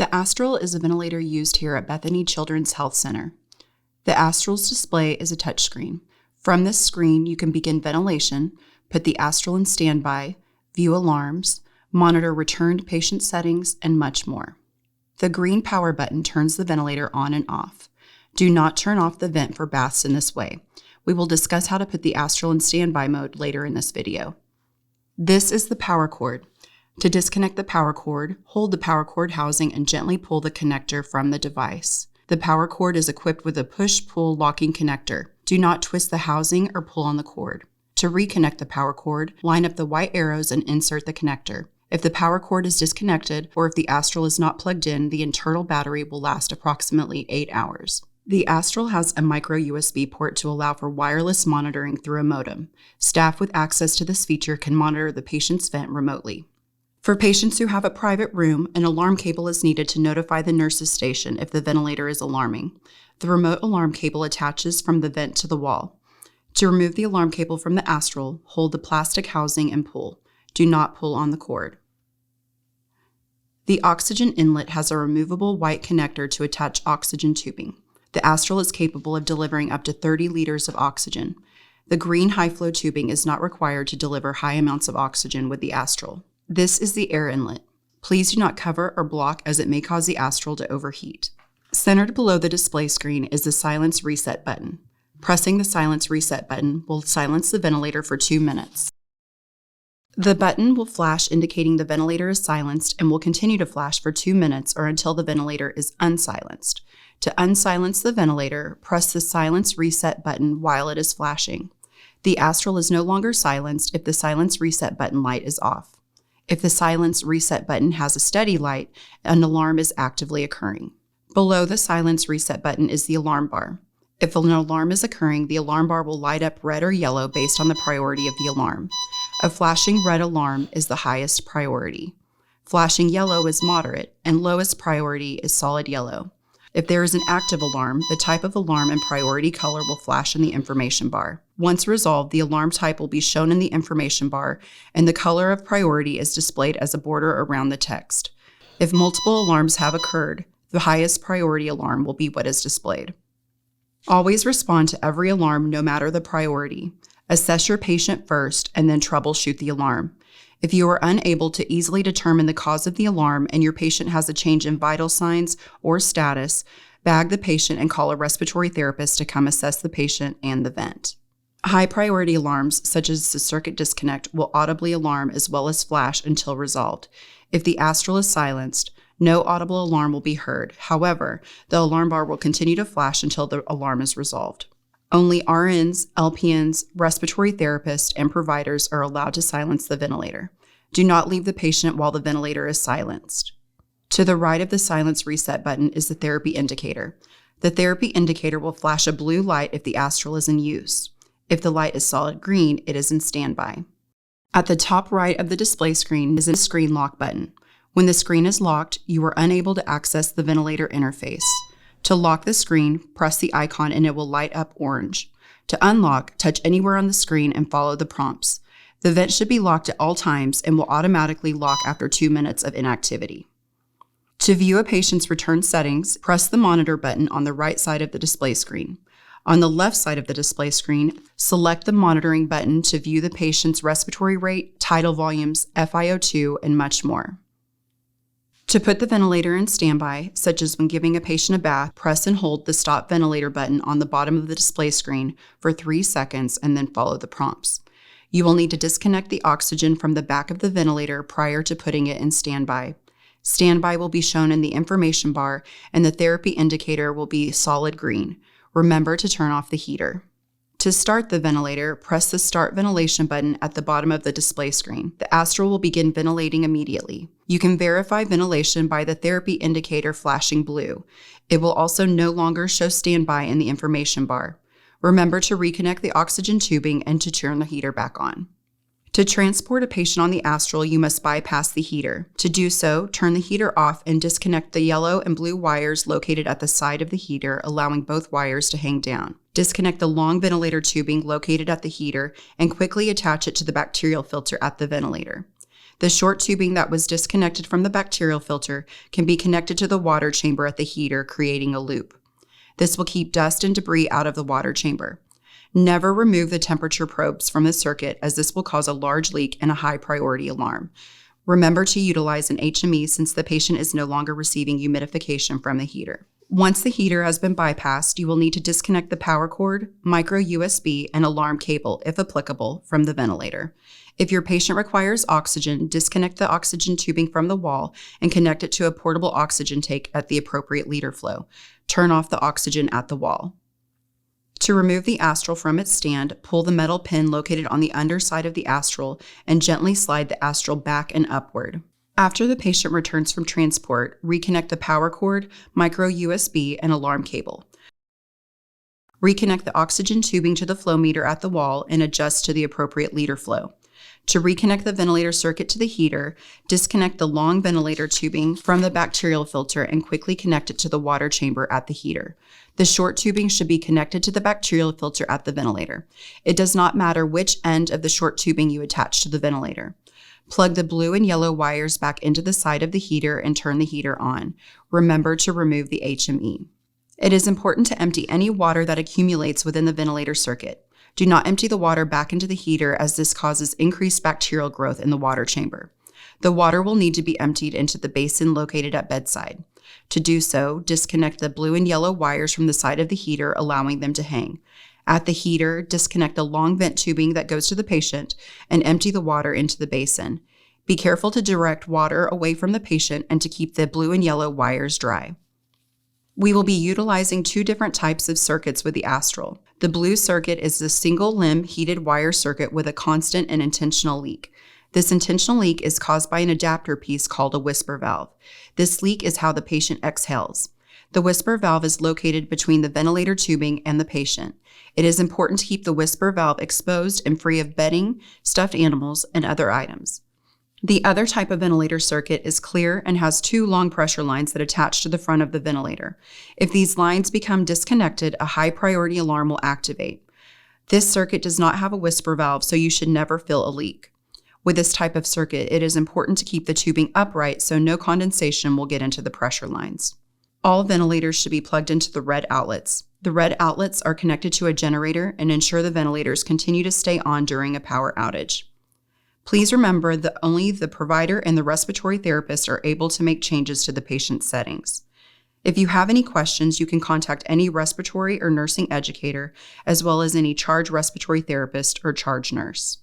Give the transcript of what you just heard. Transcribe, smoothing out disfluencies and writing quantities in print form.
The Astral is a ventilator used here at Bethany Children's Health Center. The Astral's display is a touchscreen. From this screen, you can begin ventilation, put the Astral in standby, view alarms, monitor returned patient settings, and much more. The green power button turns the ventilator on and off. Do not turn off the vent for baths in this way. We will discuss how to put the Astral in standby mode later in this video. This is the power cord. To disconnect the power cord, hold the power cord housing and gently pull the connector from the device. The power cord is equipped with a push-pull locking connector. Do not twist the housing or pull on the cord. To reconnect the power cord, line up the white arrows and insert the connector. If the power cord is disconnected or if the Astral is not plugged in, the internal battery will last approximately 8 hours. The Astral has a micro USB port to allow for wireless monitoring through a modem. Staff with access to this feature can monitor the patient's vent remotely. For patients who have a private room, an alarm cable is needed to notify the nurse's station if the ventilator is alarming. The remote alarm cable attaches from the vent to the wall. To remove the alarm cable from the Astral, hold the plastic housing and pull. Do not pull on the cord. The oxygen inlet has a removable white connector to attach oxygen tubing. The Astral is capable of delivering up to 30 liters of oxygen. The green high-flow tubing is not required to deliver high amounts of oxygen with the Astral. This is the air inlet. Please do not cover or block as it may cause the Astral to overheat. Centered below the display screen is the silence reset button. Pressing the silence reset button will silence the ventilator for 2 minutes. The button will flash indicating the ventilator is silenced and will continue to flash for 2 minutes or until the ventilator is unsilenced. To unsilence the ventilator, press the silence reset button while it is flashing. The Astral is no longer silenced if the silence reset button light is off. If the silence reset button has a steady light, an alarm is actively occurring. Below the silence reset button is the alarm bar. If an alarm is occurring, the alarm bar will light up red or yellow based on the priority of the alarm. A flashing red alarm is the highest priority. Flashing yellow is moderate, and lowest priority is solid yellow. If there is an active alarm, the type of alarm and priority color will flash in the information bar. Once resolved, the alarm type will be shown in the information bar, and the color of priority is displayed as a border around the text. If multiple alarms have occurred, the highest priority alarm will be what is displayed. Always respond to every alarm no matter the priority. Assess your patient first and then troubleshoot the alarm. If you are unable to easily determine the cause of the alarm and your patient has a change in vital signs or status, bag the patient and call a respiratory therapist to come assess the patient and the vent. High priority alarms, such as the circuit disconnect, will audibly alarm as well as flash until resolved. If the Astral is silenced, no audible alarm will be heard. However, the alarm bar will continue to flash until the alarm is resolved. Only RNs, LPNs, respiratory therapists, and providers are allowed to silence the ventilator. Do not leave the patient while the ventilator is silenced. To the right of the silence reset button is the therapy indicator. The therapy indicator will flash a blue light if the Astral is in use. If the light is solid green, it is in standby. At the top right of the display screen is a screen lock button. When the screen is locked, you are unable to access the ventilator interface. To lock the screen, press the icon and it will light up orange. To unlock, touch anywhere on the screen and follow the prompts. The vent should be locked at all times and will automatically lock after 2 minutes of inactivity. To view a patient's return settings, press the monitor button on the right side of the display screen. On the left side of the display screen, select the monitoring button to view the patient's respiratory rate, tidal volumes, FiO2, and much more. To put the ventilator in standby, such as when giving a patient a bath, press and hold the Stop Ventilator button on the bottom of the display screen for 3 seconds and then follow the prompts. You will need to disconnect the oxygen from the back of the ventilator prior to putting it in standby. Standby will be shown in the information bar and the therapy indicator will be solid green. Remember to turn off the heater. To start the ventilator, press the Start Ventilation button at the bottom of the display screen. The Astral will begin ventilating immediately. You can verify ventilation by the therapy indicator flashing blue. It will also no longer show standby in the information bar. Remember to reconnect the oxygen tubing and to turn the heater back on. To transport a patient on the Astral, you must bypass the heater. To do so, turn the heater off and disconnect the yellow and blue wires located at the side of the heater, allowing both wires to hang down. Disconnect the long ventilator tubing located at the heater and quickly attach it to the bacterial filter at the ventilator. The short tubing that was disconnected from the bacterial filter can be connected to the water chamber at the heater, creating a loop. This will keep dust and debris out of the water chamber. Never remove the temperature probes from the circuit, as this will cause a large leak and a high priority alarm. Remember to utilize an HME since the patient is no longer receiving humidification from the heater. Once the heater has been bypassed, you will need to disconnect the power cord, micro USB, and alarm cable, if applicable, from the ventilator. If your patient requires oxygen, disconnect the oxygen tubing from the wall and connect it to a portable oxygen tank at the appropriate liter flow. Turn off the oxygen at the wall. To remove the Astral from its stand, pull the metal pin located on the underside of the Astral and gently slide the Astral back and upward. After the patient returns from transport, reconnect the power cord, micro USB, and alarm cable. Reconnect the oxygen tubing to the flow meter at the wall and adjust to the appropriate liter flow. To reconnect the ventilator circuit to the heater, disconnect the long ventilator tubing from the bacterial filter and quickly connect it to the water chamber at the heater. The short tubing should be connected to the bacterial filter at the ventilator. It does not matter which end of the short tubing you attach to the ventilator. Plug the blue and yellow wires back into the side of the heater and turn the heater on. Remember to remove the HME. It is important to empty any water that accumulates within the ventilator circuit. Do not empty the water back into the heater, as this causes increased bacterial growth in the water chamber. The water will need to be emptied into the basin located at bedside. To do so, disconnect the blue and yellow wires from the side of the heater, allowing them to hang. At the heater, disconnect the long vent tubing that goes to the patient and empty the water into the basin. Be careful to direct water away from the patient and to keep the blue and yellow wires dry. We will be utilizing two different types of circuits with the Astral. The blue circuit is the single limb heated wire circuit with a constant and intentional leak. This intentional leak is caused by an adapter piece called a whisper valve. This leak is how the patient exhales. The whisper valve is located between the ventilator tubing and the patient. It is important to keep the whisper valve exposed and free of bedding, stuffed animals, and other items. The other type of ventilator circuit is clear and has two long pressure lines that attach to the front of the ventilator. If these lines become disconnected, a high priority alarm will activate. This circuit does not have a whisper valve, so you should never feel a leak. With this type of circuit, it is important to keep the tubing upright so no condensation will get into the pressure lines. All ventilators should be plugged into the red outlets. The red outlets are connected to a generator and ensure the ventilators continue to stay on during a power outage. Please remember that only the provider and the respiratory therapist are able to make changes to the patient's settings. If you have any questions, you can contact any respiratory or nursing educator, as well as any charge respiratory therapist or charge nurse.